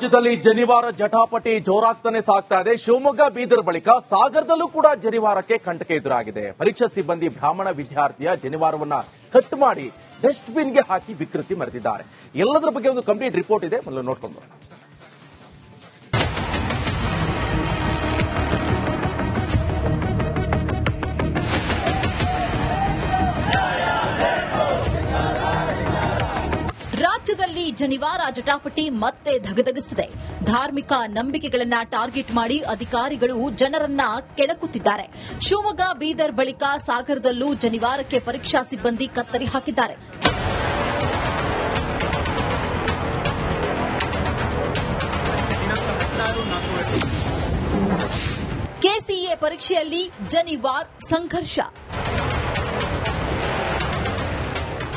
ರಾಜ್ಯದಲ್ಲಿ ಜನಿವಾರ ಜಟಾಪಟಿ ಜೋರಾಗ್ತಾನೆ ಸಾಗ್ತಾ ಇದೆ. ಶಿವಮೊಗ್ಗ ಬೀದರ್ ಬಳಿಕ ಸಾಗರದಲ್ಲೂ ಕೂಡ ಜನಿವಾರಕ್ಕೆ ಕಂಟಕ ಎದುರಾಗಿದೆ. ಪರೀಕ್ಷಾ ಸಿಬ್ಬಂದಿ ಬ್ರಾಹ್ಮಣ ವಿದ್ಯಾರ್ಥಿಯ ಜನಿವಾರವನ್ನ ಕಟ್ ಮಾಡಿ ಡಸ್ಟ್ ಬಿನ್ಗೆ ಹಾಕಿ ವಿಕೃತಿ ಮೆರೆದಿದ್ದಾರೆ. ಎಲ್ಲದರ ಬಗ್ಗೆ ಒಂದು ಕಂಪ್ಲೀಟ್ ರಿಪೋರ್ಟ್ ಇದೆ, ಮೊದಲು ನೋಡ್ಕೊಂಡು ರಾಜ್ಯದಲ್ಲಿ ಜನಿವಾರ ಜಟಾಪಟಿ ಮತ್ತೆ ಧಗಧಗಿಸುತ್ತಿದೆ. ಧಾರ್ಮಿಕ ನಂಬಿಕೆಗಳನ್ನ ಟಾರ್ಗೆಟ್ ಮಾಡಿ ಅಧಿಕಾರಿಗಳು ಜನರನ್ನ ಕೆಣಕುತ್ತಿದ್ದಾರೆ. ಶಿವಮೊಗ್ಗ ಬೀದರ್ ಬಳಿಕ ಸಾಗರದಲ್ಲೂ ಜನಿವಾರಕ್ಕೆ ಪರೀಕ್ಷಾ ಸಿಬ್ಬಂದಿ ಕತ್ತರಿ ಹಾಕಿದ್ದಾರೆ. ಕೆಸಿಎ ಪರೀಕ್ಷೆಯಲ್ಲಿ ಜನಿವಾರ್ ಸಂಘರ್ಷ.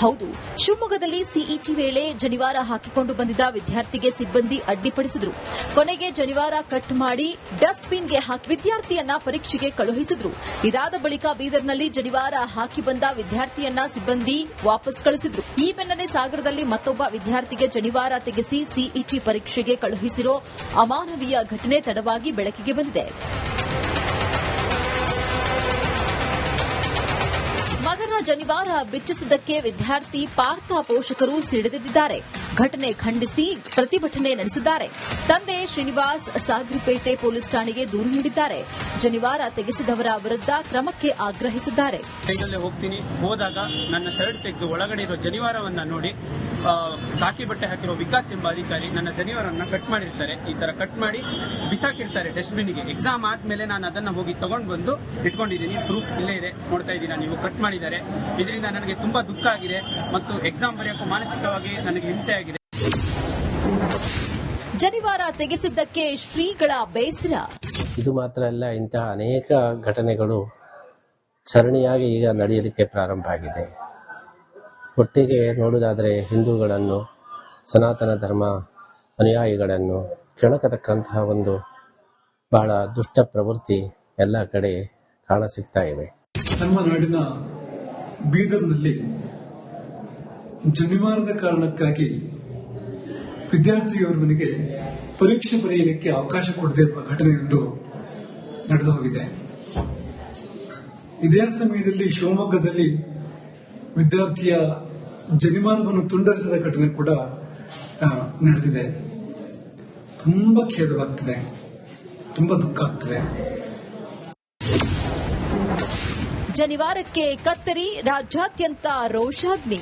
ಹೌದು, ಶಿವಮೊಗ್ಗದಲ್ಲಿ ಸಿಇಟಿ ವೇಳೆ ಜನಿವಾರ ಹಾಕಿಕೊಂಡು ಬಂದಿದ್ದ ವಿದ್ಯಾರ್ಥಿಗೆ ಸಿಬ್ಬಂದಿ ಅಡ್ಡಿಪಡಿಸಿದ್ರು. ಕೊನೆಗೆ ಜನಿವಾರ ಕಟ್ ಮಾಡಿ ಡಸ್ಟ್ ಬಿನ್ಗೆ ಹಾಕಿ ವಿದ್ಯಾರ್ಥಿಯನ್ನ ಪರೀಕ್ಷೆಗೆ ಕಳುಹಿಸಿದ್ರು. ಇದಾದ ಬಳಿಕ ಬೀದರ್ನಲ್ಲಿ ಜನಿವಾರ ಹಾಕಿ ಬಂದ ವಿದ್ಯಾರ್ಥಿಯನ್ನ ಸಿಬ್ಬಂದಿ ವಾಪಸ್ ಕಳಿಸಿದ್ರು. ಈ ಬೆನ್ನಲ್ಲೇ ಸಾಗರದಲ್ಲಿ ಮತ್ತೊಬ್ಬ ವಿದ್ಯಾರ್ಥಿಗೆ ಜನಿವಾರ ತೆಗೆಸಿ ಸಿಇಟಿ ಪರೀಕ್ಷೆಗೆ ಕಳುಹಿಸಿರೋ ಅಮಾನವೀಯ ಘಟನೆ ತಡವಾಗಿ ಬೆಳಕಿಗೆ ಬಂದಿದೆ. ಮಗನ ಜನಿವಾರ ಬಿಚ್ಚಿಸಿದ್ದಕ್ಕೆ ವಿದ್ಯಾರ್ಥಿ ಪಾರ್ಥ ಪೋಷಕರು ಸಿಡಿದೆದ್ದಿದ್ದಾರೆ. ಘಟನೆ ಖಂಡಿಸಿ ಪ್ರತಿಭಟನೆ ನಡೆಸಿದ್ದಾರೆ. ತಂದೆ ಶ್ರೀನಿವಾಸ್ ಸಾಗರಪೇಟೆ ಪೊಲೀಸ್ ಠಾಣೆಗೆ ದೂರು ನೀಡಿದ್ದಾರೆ. ಜನಿವಾರ ತೆಗೆಸಿದವರ ವಿರುದ್ಧ ಕ್ರಮಕ್ಕೆ ಆಗ್ರಹಿಸಿದ್ದಾರೆ. ಹೋಗ್ತೀನಿ, ಹೋದಾಗ ನನ್ನ ಶರ್ಟ್ ತೆಗೆದು ಒಳಗಡೆ ಇರೋ ಜನಿವಾರವನ್ನ ನೋಡಿ ಕಾಕಿ ಬಟ್ಟೆ ಹಾಕಿರೋ ವಿಕಾಸ್ ಎಂಬ ಅಧಿಕಾರಿ ನನ್ನ ಜನಿವಾರವನ್ನ ಕಟ್ ಮಾಡಿರ್ತಾರೆ. ಈ ತರ ಕಟ್ ಮಾಡಿ ಬಿಸಾಕಿರ್ತಾರೆ ಡಸ್ಟ್ ಬಿನ್ಗೆ. ಎಕ್ಸಾಮ್ ಆದ್ಮೇಲೆ ನಾನು ಅದನ್ನ ಹೋಗಿ ತಗೊಂಡು ಬಂದು ಇಟ್ಕೊಂಡಿದ್ದೀನಿ. ಪ್ರೂಫ್ ಇಲ್ಲೇ ಇದೆ, ನೋಡ್ತಾ ಇದ್ದೀರಾ ನೀವು. ಕಟ್ ಮಾಡಿದ್ದಾರೆ. ಇದರಿಂದ ನನಗೆ ತುಂಬಾ ದುಃಖ ಆಗಿದೆ ಮತ್ತು ಎಕ್ಸಾಮ್ ಬರೆಯೋಕ್ಕೂ ಮಾನಸಿಕವಾಗಿ ನನಗೆ ಹಿಂಸೆ ಆಗಿದೆ. ಜನಿವಾರ ತೆಗೆಸಿದ್ದಕ್ಕೆ ಶ್ರೀಗಳ ಬೇಸರ. ಇದು ಮಾತ್ರ ಅಲ್ಲ, ಇಂತಹ ಅನೇಕ ಘಟನೆಗಳು ಸರಣಿಯಾಗಿ ಈಗ ನಡೆಯಲಿಕ್ಕೆ ಪ್ರಾರಂಭ ಆಗಿದೆ. ಒಟ್ಟಿಗೆ ನೋಡುವುದಾದರೆ ಹಿಂದೂಗಳನ್ನು, ಸನಾತನ ಧರ್ಮ ಅನುಯಾಯಿಗಳನ್ನು ಕೆಣಕತಕ್ಕಂತಹ ಒಂದು ಬಹಳ ದುಷ್ಟ ಪ್ರವೃತ್ತಿ ಎಲ್ಲ ಕಡೆ ಕಾಣಸಿಗ್ತಾ ಇವೆ. ನಮ್ಮ ನಾಡಿನ ಬೀದರ್ನಲ್ಲಿ ಜನಿವಾರದ ಕಾರಣಕ್ಕಾಗಿ ವಿದ್ಯಾರ್ಥಿಯವರಿಗೆ ಪರೀಕ್ಷೆ ಬರೆಯಲಿಕ್ಕೆ ಅವಕಾಶ ಕೊಡದೇ ಇರುವ ಘಟನೆಯೊಂದು ನಡೆದು ಹೋಗಿದೆ. ಇದೇ ಸಮಯದಲ್ಲಿ ಶಿವಮೊಗ್ಗದಲ್ಲಿ ವಿದ್ಯಾರ್ಥಿಯ ಜನಿವಾರವನ್ನು ತುಂಡರಿಸಿದ ಘಟನೆ ಕೂಡ ನಡೆದಿದೆ. ತುಂಬಾ ಖೇದವಾಗ್ತಿದೆ, ತುಂಬಾ ದುಃಖ ಆಗ್ತಿದೆ. ಜನಿವಾರಕ್ಕೆ ಕತ್ತರಿ, ರಾಜ್ಯಾದ್ಯಂತ ರೋಷಾಗ್ನಿ.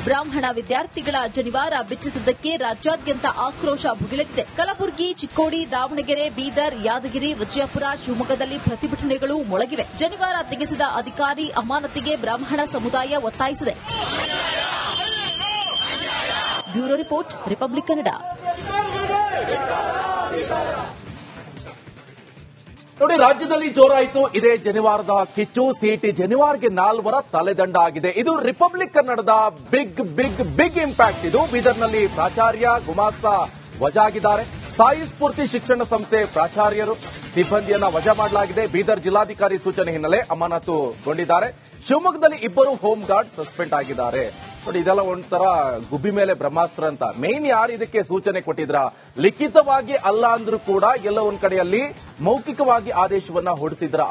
ಬ್ರಾಹ್ಮಣ ವಿದ್ಯಾರ್ಥಿಗಳ ಜನಿವಾರ ಬಿಚ್ಚಿಸಿದ್ದಕ್ಕೆ ರಾಜ್ಯಾದ್ಯಂತ ಆಕ್ರೋಶ ಭುಗಿಲೆದ್ದಿದೆ. ಕಲಬುರಗಿ, ಚಿಕ್ಕೋಡಿ, ದಾವಣಗೆರೆ, ಬೀದರ್, ಯಾದಗಿರಿ, ವಿಜಯಪುರ, ಶಿವಮೊಗ್ಗದಲ್ಲಿ ಪ್ರತಿಭಟನೆಗಳು ಮೊಳಗಿವೆ. ಜನಿವಾರ ತೆಗೆಸಿದ ಅಧಿಕಾರಿ ಅಮಾನತಿಗೆ ಬ್ರಾಹ್ಮಣ ಸಮುದಾಯ ಒತ್ತಾಯಿಸಿದೆ. Bureau report, republic Kannada. ನೋಡಿ, ರಾಜ್ಯದಲ್ಲಿ ಜೋರಾಯಿತು ಇದೇ ಜನಿವಾರದ ಕಿಚ್ಚು. ಸಿಇಟಿ ಜನಿವಾರ್ಗೆ 4 ತಲೆದಂಡ ಆಗಿದೆ. ಇದು ರಿಪಬ್ಲಿಕ್ ಕನ್ನಡದ ಬಿಗ್ ಬಿಗ್ ಬಿಗ್ ಇಂಪ್ಯಾಕ್ಟ್. ಇದು ಬೀದರ್ನಲ್ಲಿ ಪ್ರಾಚಾರ್ಯ ಗುಮಾಸ್ತ ವಜಾ ಆಗಿದ್ದಾರೆ. ಸಾಯಿ ಸ್ಫೂರ್ತಿ ಶಿಕ್ಷಣ ಸಂಸ್ಥೆ ಪ್ರಾಚಾರ್ಯರು ಸಿಬ್ಬಂದಿಯನ್ನ ವಜಾ ಮಾಡಲಾಗಿದೆ. ಬೀದರ್ ಜಿಲ್ಲಾಧಿಕಾರಿ ಸೂಚನೆ ಹಿನ್ನೆಲೆ ಅಮಾನತುಗೊಂಡಿದ್ದಾರೆ. ಶಿವಮೊಗ್ಗದಲ್ಲಿ 2 ಹೋಮ್ ಗಾರ್ಡ್ ಸಸ್ಪೆಂಡ್ ಆಗಿದ್ದಾರೆ. ನೋಡಿ, ಇದೆಲ್ಲ ಒಂಥರ ಗುಬ್ಬಿ ಮೇಲೆ ಬ್ರಹ್ಮಾಸ್ತ್ರ ಅಂತ. ಮೇನ್ ಯಾರು ಇದಕ್ಕೆ ಸೂಚನೆ ಕೊಟ್ಟಿದ್ರ, ಲಿಖಿತವಾಗಿ ಅಲ್ಲ ಅಂದ್ರೂ ಕೂಡ ಎಲ್ಲ ಒಂದ್ ಕಡೆಯಲ್ಲಿ ಮೌಖಿಕವಾಗಿ ಆದೇಶವನ್ನ ಹೊರಡಿಸಿದ್ರ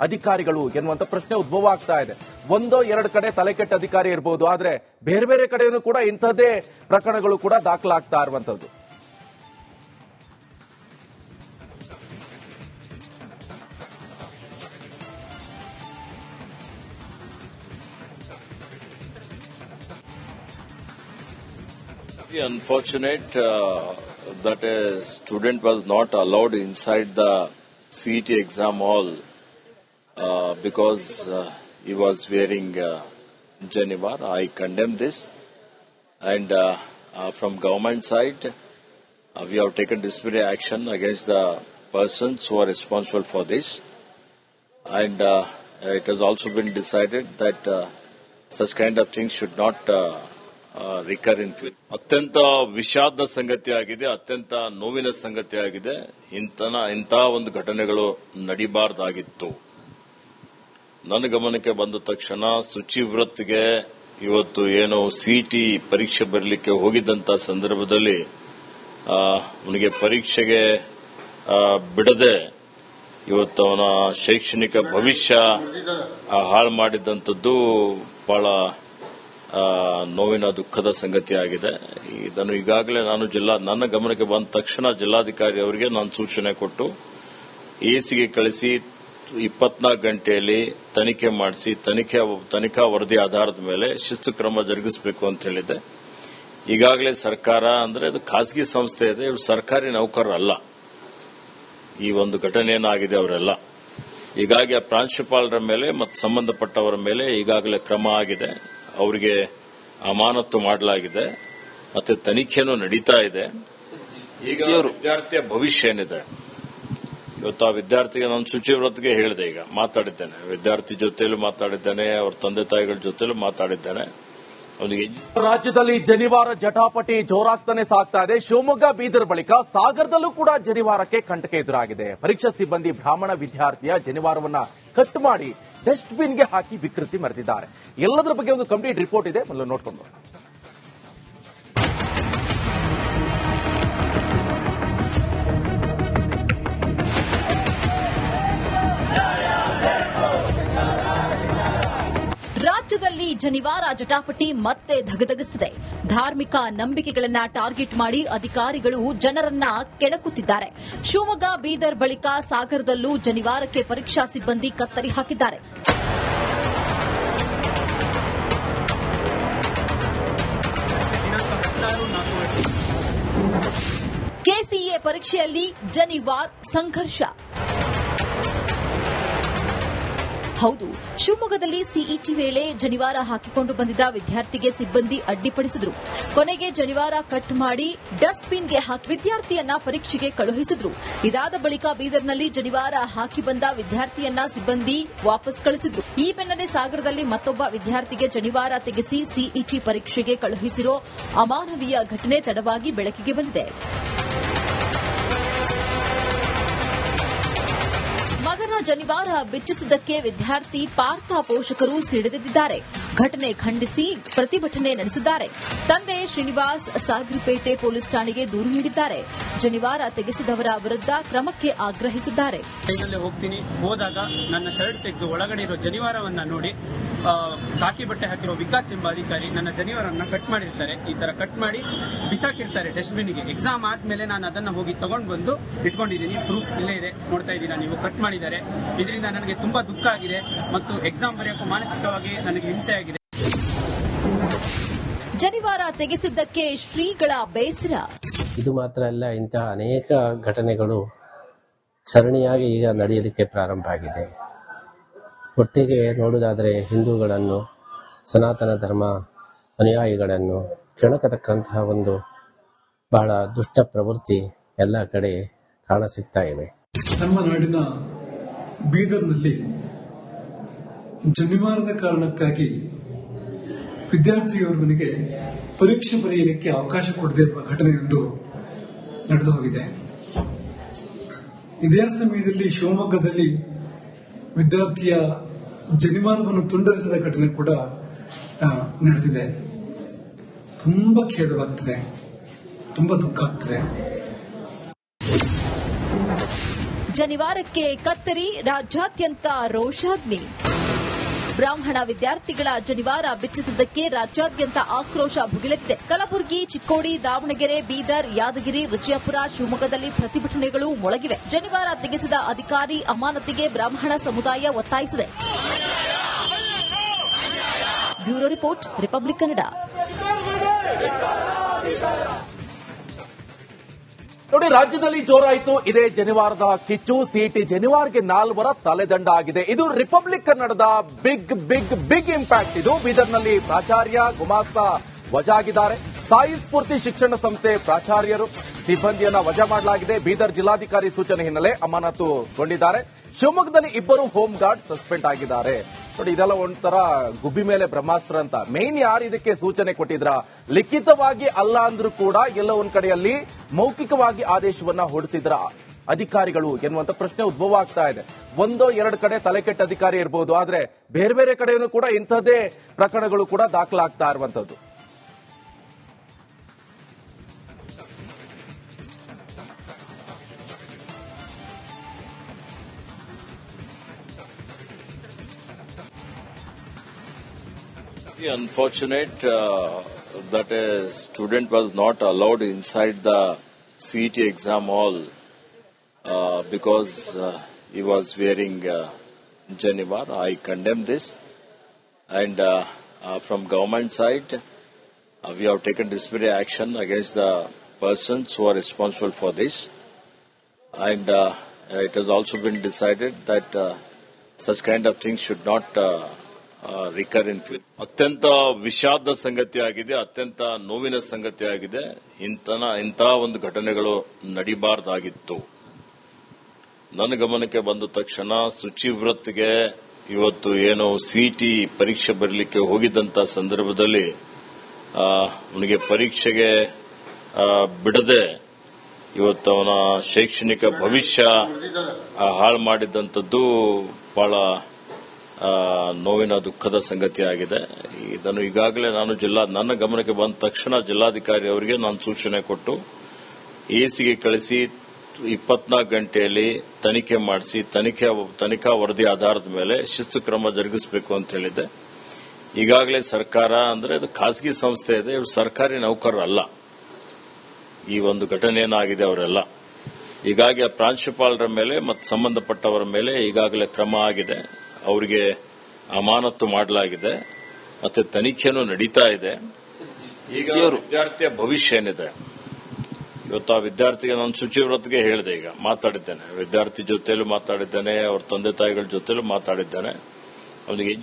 ಅಧಿಕಾರಿಗಳು ಎನ್ನುವಂತ ಪ್ರಶ್ನೆ ಉದ್ಭವ ಆಗ್ತಾ ಇದೆ. 1-2 ಕಡೆ ತಲೆಕೆಟ್ಟ ಅಧಿಕಾರಿ ಇರಬಹುದು, ಆದ್ರೆ ಬೇರೆ ಬೇರೆ ಕಡೆಯೂ ಕೂಡ ಇಂಥದ್ದೇ ಪ್ರಕರಣಗಳು ಕೂಡ ದಾಖಲಾಗ್ತಾ ಇರುವಂತದ್ದು. Unfortunate that a student was not allowed inside the CET exam hall because he was wearing Janivar. I condemn this, and from government side we have taken disciplinary action against the persons who are responsible for this, and it has also been decided that such kind of things should not ರಿಕರ್ in future. ಅತ್ಯಂತ ವಿಷಾದ ಸಂಗತಿಯಾಗಿದೆ, ಅತ್ಯಂತ ನೋವಿನ ಸಂಗತಿಯಾಗಿದೆ. ಇಂತಹ ಒಂದು ಘಟನೆಗಳು ನಡಿಬಾರ್ದಾಗಿತ್ತು. ನನ್ನ ಗಮನಕ್ಕೆ ಬಂದ ತಕ್ಷಣ ಶುಚಿವೃತ್ತಿಗೆ ಇವತ್ತು ಏನು ಸಿಇಟಿ ಪರೀಕ್ಷೆ ಬರಲಿಕ್ಕೆ ಹೋಗಿದ್ದಂತ ಸಂದರ್ಭದಲ್ಲಿ ಅವನಿಗೆ ಪರೀಕ್ಷೆಗೆ ಬಿಡದೆ ಇವತ್ತು ಅವನ ಶೈಕ್ಷಣಿಕ ಭವಿಷ್ಯ ಹಾಳು ಮಾಡಿದ್ದಂಥದ್ದು ಬಹಳ ನೋವಿನ ದುಃಖದ ಸಂಗತಿಯಾಗಿದೆ. ಇದನ್ನು ಈಗಾಗಲೇ ನನ್ನ ಗಮನಕ್ಕೆ ಬಂದ ತಕ್ಷಣ ಜಿಲ್ಲಾಧಿಕಾರಿ ಅವರಿಗೆ ನಾನು ಸೂಚನೆ ಕೊಟ್ಟು ಎಸಿಗೆ ಕಳಿಸಿ 24 ಗಂಟೆಯಲ್ಲಿ ತನಿಖೆ ಮಾಡಿಸಿ ತನಿಖಾ ವರದಿ ಆಧಾರದ ಮೇಲೆ ಶಿಸ್ತು ಕ್ರಮ ಜರುಗಿಸಬೇಕು ಅಂತ ಹೇಳಿದ್ದೆ. ಈಗಾಗಲೇ ಸರ್ಕಾರ ಅಂದ್ರೆ ಅದು ಖಾಸಗಿ ಸಂಸ್ಥೆ ಇದೆ, ಇವರು ಸರ್ಕಾರಿ ನೌಕರರಲ್ಲ. ಈ ಒಂದು ಘಟನೆ ಏನಾಗಿದೆ ಅವರೆಲ್ಲ ಹೀಗಾಗಿ ಆ ಪ್ರಾಂಶುಪಾಲರ ಮೇಲೆ ಮತ್ತು ಸಂಬಂಧಪಟ್ಟವರ ಮೇಲೆ ಈಗಾಗಲೇ ಕ್ರಮ ಆಗಿದೆ. ಅವರಿಗೆ ಅಮಾನತು ಮಾಡಲಾಗಿದೆ ಮತ್ತೆ ತನಿಖೆನೂ ನಡೀತಾ ಇದೆ. ಈಗ ವಿದ್ಯಾರ್ಥಿಯ ಭವಿಷ್ಯ ಏನಿದೆ, ಇವತ್ತು ಆ ವಿದ್ಯಾರ್ಥಿಗೆ ನಾನು ಶುಚಿವ್ರತ್ಗೆ ಹೇಳಿದೆ, ಈಗ ಮಾತಾಡಿದ್ದೇನೆ, ವಿದ್ಯಾರ್ಥಿ ಜೊತೆಲೂ ಮಾತಾಡಿದ್ದೇನೆ, ಅವ್ರ ತಂದೆ ತಾಯಿಗಳ ಜೊತೆಲೂ ಮಾತಾಡಿದ್ದೇನೆ. ರಾಜ್ಯದಲ್ಲಿ ಜನಿವಾರ ಜಟಾಪಟಿ ಜೋರಾಗ್ತಾನೆ ಸಾಗ್ತಾ ಇದೆ. ಶಿವಮೊಗ್ಗ ಬೀದರ್ ಬಳಿಕ ಸಾಗರದಲ್ಲೂ ಕೂಡ ಜನಿವಾರಕ್ಕೆ ಕಂಟಕ ಎದುರಾಗಿದೆ. ಪರೀಕ್ಷಾ ಸಿಬ್ಬಂದಿ ಬ್ರಾಹ್ಮಣ ವಿದ್ಯಾರ್ಥಿಯ ಜನಿವಾರವನ್ನ ಕಟ್ ಮಾಡಿ ಡಸ್ಟ್ಬಿನ್ಗೆ ಹಾಕಿ ವಿಕೃತಿ ಮೆರೆದಿದ್ದಾರೆ. ಎಲ್ಲದರ ಬಗ್ಗೆ ಒಂದು ಕಂಪ್ಲೀಟ್ ರಿಪೋರ್ಟ್ ಇದೆ, ಮೊದಲು ನೋಡ್ಕೊಂಡು. ರಾಜ್ಯದಲ್ಲಿ ಜನಿವಾರ ಜಟಾಪಟಿ ಮತ್ತೆ ಧಗಧಗಿಸುತ್ತಿದೆ. ಧಾರ್ಮಿಕ ನಂಬಿಕೆಗಳನ್ನ ಟಾರ್ಗೆಟ್ ಮಾಡಿ ಅಧಿಕಾರಿಗಳು ಜನರನ್ನ ಕೆಣಕುತ್ತಿದ್ದಾರೆ. ಶಿವಮೊಗ್ಗ ಬೀದರ್ ಬಳಿಕ ಸಾಗರದಲ್ಲೂ ಜನಿವಾರಕ್ಕೆ ಪರೀಕ್ಷಾ ಸಿಬ್ಬಂದಿ ಕತ್ತರಿ ಹಾಕಿದ್ದಾರೆ. ಕೆಸಿಎ ಪರೀಕ್ಷೆಯಲ್ಲಿ ಜನಿವಾರ್ ಸಂಘರ್ಷ. ಹೌದು, ಶಿವಮೊಗ್ಗದಲ್ಲಿ ಸಿಇಟಿ ವೇಳೆ ಜನಿವಾರ ಹಾಕಿಕೊಂಡು ಬಂದಿದ್ದ ವಿದ್ಯಾರ್ಥಿಗೆ ಸಿಬ್ಬಂದಿ ಅಡ್ಡಿಪಡಿಸಿದ್ರು. ಕೊನೆಗೆ ಜನಿವಾರ ಕಟ್ ಮಾಡಿ ಡಸ್ಟ್ಬಿನ್ಗೆ ಹಾಕಿ ವಿದ್ಯಾರ್ಥಿಯನ್ನ ಪರೀಕ್ಷೆಗೆ ಕಳುಹಿಸಿದ್ರು. ಇದಾದ ಬಳಿಕ ಬೀದರ್ನಲ್ಲಿ ಜನಿವಾರ ಹಾಕಿ ಬಂದ ವಿದ್ಯಾರ್ಥಿಯನ್ನ ಸಿಬ್ಬಂದಿ ವಾಪಸ್ ಕಳಿಸಿದ್ರು. ಈ ಬೆನ್ನಲ್ಲೇ ಸಾಗರದಲ್ಲಿ ಮತ್ತೊಬ್ಬ ವಿದ್ಯಾರ್ಥಿಗೆ ಜನಿವಾರ ತೆಗೆಸಿ ಸಿಇಟಿ ಪರೀಕ್ಷೆಗೆ ಕಳುಹಿಸಿರೋ ಅಮಾನವೀಯ ಘಟನೆ ತಡವಾಗಿ ಬೆಳಕಿಗೆ ಬಂದಿದೆ. ಮಗನ ಜನಿವಾರ ಬಿಚ್ಚಿಸಿದ್ದಕ್ಕೆ ವಿದ್ಯಾರ್ಥಿ ಪಾರ್ಥ ಪೋಷಕರು ಸಿಡಿದೆದ್ದಿದ್ದಾರೆ. ಘಟನೆ ಖಂಡಿಸಿ ಪ್ರತಿಭಟನೆ ನಡೆಸಿದ್ದಾರೆ. ತಂದೆ ಶ್ರೀನಿವಾಸ್ ಸಾಗರಪೇಟೆ ಪೊಲೀಸ್ ಠಾಣೆಗೆ ದೂರು ನೀಡಿದ್ದಾರೆ. ಜನಿವಾರ ತೆಗೆಸಿದವರ ವಿರುದ್ಧ ಕ್ರಮಕ್ಕೆ ಆಗ್ರಹಿಸಿದ್ದಾರೆ. ಟ್ರೈನಲ್ಲಿ ಹೋದಾಗ ನನ್ನ ಶರ್ಟ್ ತೆಗೆದು ಒಳಗಡೆ ಇರೋ ಜನಿವಾರವನ್ನ ನೋಡಿ ಕಾಕಿ ಬಟ್ಟೆ ಹಾಕಿರೋ ವಿಕಾಸ್ ಎಂಬ ಅಧಿಕಾರಿ ನನ್ನ ಜನಿವಾರವನ್ನ ಕಟ್ ಮಾಡಿರ್ತಾರೆ. ಈ ತರ ಕಟ್ ಮಾಡಿ ಬಿಸಾಕಿರ್ತಾರೆ ಡಸ್ಟ್ಬಿನ್ಗೆ. ಎಕ್ಸಾಮ್ ಆದ್ಮೇಲೆ ನಾನು ಅದನ್ನ ಹೋಗಿ ತಗೊಂಡು ಬಂದು ಇಟ್ಕೊಂಡಿದ್ದೀನಿ. ಪ್ರೂಫ್ ಇಲ್ಲೇ ಇದೆ, ನೋಡ್ತಾ ಇದ್ದೀರಾ ನೀವು. ಕಟ್ ಮಾಡಿದ್ದಾರೆ. ಇದರಿಂದ ನನಗೆ ತುಂಬಾ ದುಃಖ ಆಗಿದೆ ಮತ್ತು ಎಕ್ಸಾಮ್ ಬರೆಯೋಕ್ಕೂ ಮಾನಸಿಕವಾಗಿ ನನಗೆ ಹಿಂಸೆ ಆಗಿದೆ. ಜನಿವಾರ ತೆಗೆಸಿದ್ದಕ್ಕೆ ಶ್ರೀಗಳ ಬೇಸರ. ಇದು ಮಾತ್ರ ಅಲ್ಲ, ಇಂತಹ ಅನೇಕ ಘಟನೆಗಳು ಸರಣಿಯಾಗಿ ಈಗ ನಡೆಯಲಿಕ್ಕೆ ಪ್ರಾರಂಭ ಆಗಿದೆ. ಒಟ್ಟಿಗೆ ನೋಡುವುದಾದರೆ ಹಿಂದೂಗಳನ್ನು, ಸನಾತನ ಧರ್ಮ ಅನುಯಾಯಿಗಳನ್ನು ಕೆಣಕತಕ್ಕಂತಹ ಒಂದು ಬಹಳ ದುಷ್ಟ ಪ್ರವೃತ್ತಿ ಎಲ್ಲ ಕಡೆ ಕಾಣಸಿಗ್ತಾ ಇವೆ. ನಮ್ಮ ನಾಡಿನ ಬೀದರ್ನಲ್ಲಿ ಜನಿವಾರದ ಕಾರಣಕ್ಕಾಗಿ ವಿದ್ಯಾರ್ಥಿಯೋರ್ವನಿಗೆ ಪರೀಕ್ಷೆ ಬರೆಯಲಿಕ್ಕೆ ಅವಕಾಶ ಕೊಡದೇ ಇರುವ ಘಟನೆಯೊಂದು ನಡೆದು ಹೋಗಿದೆ. ಇದೇ ಸಮಯದಲ್ಲಿ ಶಿವಮೊಗ್ಗದಲ್ಲಿ ವಿದ್ಯಾರ್ಥಿಯ ಜನಿವಾರವನ್ನು ತುಂಡರಿಸಿದ ಘಟನೆ ಕೂಡ ನಡೆದಿದೆ. ತುಂಬಾ ಖೇದವಾಗ್ತದೆ, ತುಂಬಾ ದುಃಖ ಆಗ್ತದೆ. ಜನಿವಾರಕ್ಕೆ ಕತ್ತರಿ, ರಾಜ್ಯಾದ್ಯಂತ ರೋಷಾಗ್ನಿ. ಬ್ರಾಹ್ಮಣ ವಿದ್ಯಾರ್ಥಿಗಳ ಜನಿವಾರ ಬಿಚ್ಚಿಸಿದ್ದಕ್ಕೆ ರಾಜ್ಯಾದ್ಯಂತ ಆಕ್ರೋಶ ಭುಗಿಲೆದ್ದಿದೆ. ಕಲಬುರಗಿ, ಚಿಕ್ಕೋಡಿ, ದಾವಣಗೆರೆ, ಬೀದರ್, ಯಾದಗಿರಿ, ವಿಜಯಪುರ, ಶಿವಮೊಗ್ಗದಲ್ಲಿ ಪ್ರತಿಭಟನೆಗಳು ಮೊಳಗಿವೆ. ಜನಿವಾರ ತೆಗೆಸಿದ ಅಧಿಕಾರಿ ಅಮಾನತಿಗೆ ಬ್ರಾಹ್ಮಣ ಸಮುದಾಯ ಒತ್ತಾಯಿಸಿದೆ. Bureau report, republic Kannada. ನೋಡಿ, ರಾಜ್ಯದಲ್ಲಿ ಜೋರಾಯಿತು ಇದೇ ಜನಿವಾರದ ಕಿಚ್ಚು. ಸಿಇಟಿ ಜನಿವಾರ್ಗೆ 4 ತಲೆದಂಡ ಆಗಿದೆ. ಇದು ರಿಪಬ್ಲಿಕ್ ಕನ್ನಡದ ಬಿಗ್ ಬಿಗ್ ಬಿಗ್ ಇಂಪ್ಯಾಕ್ಟ್. ಇದು ಬೀದರ್ನಲ್ಲಿ ಪ್ರಾಚಾರ್ಯ ಗುಮಾಸ್ತ ವಜಾ ಆಗಿದ್ದಾರೆ. ಸಾಯಿ ಸ್ಫೂರ್ತಿ ಶಿಕ್ಷಣ ಸಂಸ್ಥೆ ಪ್ರಾಚಾರ್ಯರು ಸಿಬ್ಬಂದಿಯನ್ನ ವಜಾ ಮಾಡಲಾಗಿದೆ. ಬೀದರ್ ಜಿಲ್ಲಾಧಿಕಾರಿ ಸೂಚನೆ ಹಿನ್ನೆಲೆ ಅಮಾನತುಗೊಂಡಿದ್ದಾರೆ. ಶಿವಮೊಗ್ಗದಲ್ಲಿ 2 ಹೋಮ್ ಗಾರ್ಡ್ ಸಸ್ಪೆಂಡ್ ಆಗಿದ್ದಾರೆ. ನೋಡಿ, ಇದೆಲ್ಲ ಒಂಥರ ಗುಬ್ಬಿ ಮೇಲೆ ಬ್ರಹ್ಮಾಸ್ತ್ರ ಅಂತ. ಮೇನ್ ಯಾರು ಇದಕ್ಕೆ ಸೂಚನೆ ಕೊಟ್ಟಿದ್ರ, ಲಿಖಿತವಾಗಿ ಅಲ್ಲ ಅಂದ್ರೂ ಕೂಡ ಎಲ್ಲ ಒಂದ್ ಕಡೆಯಲ್ಲಿ ಮೌಖಿಕವಾಗಿ ಆದೇಶವನ್ನ ಹೊರಡಿಸಿದ್ರ ಅಧಿಕಾರಿಗಳು ಎನ್ನುವಂತ ಪ್ರಶ್ನೆ ಉದ್ಭವ ಆಗ್ತಾ ಇದೆ. 1-2 ಕಡೆ ತಲೆಕೆಟ್ಟ ಅಧಿಕಾರಿ ಇರಬಹುದು, ಆದ್ರೆ ಬೇರೆ ಬೇರೆ ಕಡೆಯೂ ಕೂಡ ಇಂಥದ್ದೇ ಪ್ರಕರಣಗಳು ಕೂಡ ದಾಖಲಾಗ್ತಾ ಇರುವಂತದ್ದು. Unfortunate that a student was not allowed inside the CET exam hall because he was wearing Janivar. I condemn this, and from government side, we have taken disciplinary action against the persons who are responsible for this, and it has also been decided that such kind of things should not recur in future. ಅತ್ಯಂತ ವಿಷಾದ ಸಂಗತಿಯಾಗಿದೆ, ಅತ್ಯಂತ ನೋವಿನ ಸಂಗತಿಯಾಗಿದೆ. ಇಂತಹ ಒಂದು ಘಟನೆಗಳು ನಡಿಬಾರ್ದಾಗಿತ್ತು. ನನ್ನ ಗಮನಕ್ಕೆ ಬಂದ ತಕ್ಷಣ ಶುಚಿವ್ರತ್ಗೆ ಇವತ್ತು ಏನು ಸಿಇಟಿ ಪರೀಕ್ಷೆ ಬರಲಿಕ್ಕೆ ಹೋಗಿದ್ದಂತ ಸಂದರ್ಭದಲ್ಲಿ ಅವನಿಗೆ ಪರೀಕ್ಷೆಗೆ ಬಿಡದೆ ಇವತ್ತು ಅವನ ಶೈಕ್ಷಣಿಕ ಭವಿಷ್ಯ ಹಾಳು ಮಾಡಿದಂಥದ್ದು ಬಹಳ ನೋವಿನ ದುಃಖದ ಸಂಗತಿಯಾಗಿದೆ. ಇದನ್ನು ಈಗಾಗಲೇ ನನ್ನ ಗಮನಕ್ಕೆ ಬಂದ ತಕ್ಷಣ ಜಿಲ್ಲಾಧಿಕಾರಿ ಅವರಿಗೆ ನಾನು ಸೂಚನೆ ಕೊಟ್ಟು ಎಸಿಗೆ ಕಳಿಸಿ 24 ಗಂಟೆಯಲ್ಲಿ ತನಿಖೆ ಮಾಡಿಸಿ ತನಿಖಾ ವರದಿ ಆಧಾರದ ಮೇಲೆ ಶಿಸ್ತು ಕ್ರಮ ಜರುಗಿಸಬೇಕು ಅಂತ ಹೇಳಿದ್ದೆ. ಈಗಾಗಲೇ ಸರ್ಕಾರ ಅಂದ್ರೆ ಅದು ಖಾಸಗಿ ಸಂಸ್ಥೆ ಇದೆ, ಇವರು ಸರ್ಕಾರಿ ನೌಕರರಲ್ಲ. ಈ ಒಂದು ಘಟನೆ ಏನಾಗಿದೆ ಅವರೆಲ್ಲ ಹೀಗಾಗಿ ಆ ಪ್ರಾಂಶುಪಾಲರ ಮೇಲೆ ಮತ್ತು ಸಂಬಂಧಪಟ್ಟವರ ಮೇಲೆ ಈಗಾಗಲೇ ಕ್ರಮ ಆಗಿದೆ. ಅವರಿಗೆ ಅಮಾನತು ಮಾಡಲಾಗಿದೆ, ಮತ್ತೆ ತನಿಖೆನೂ ನಡೀತಾ ಇದೆ. ಈಗ ವಿದ್ಯಾರ್ಥಿಯ ಭವಿಷ್ಯ ಏನಿದೆ, ಇವತ್ತು ಆ ವಿದ್ಯಾರ್ಥಿಗೆ ನಾನು ಶುಚಿವ್ರತ್ಗೆ ಹೇಳಿದೆ, ಈಗ ಮಾತಾಡಿದ್ದೇನೆ, ವಿದ್ಯಾರ್ಥಿ ಜೊತೆಲೂ ಮಾತಾಡಿದ್ದೇನೆ, ಅವ್ರ ತಂದೆ ತಾಯಿಗಳ ಜೊತೆಲೂ ಮಾತಾಡಿದ್ದೇನೆ. ಅವನಿಗೆ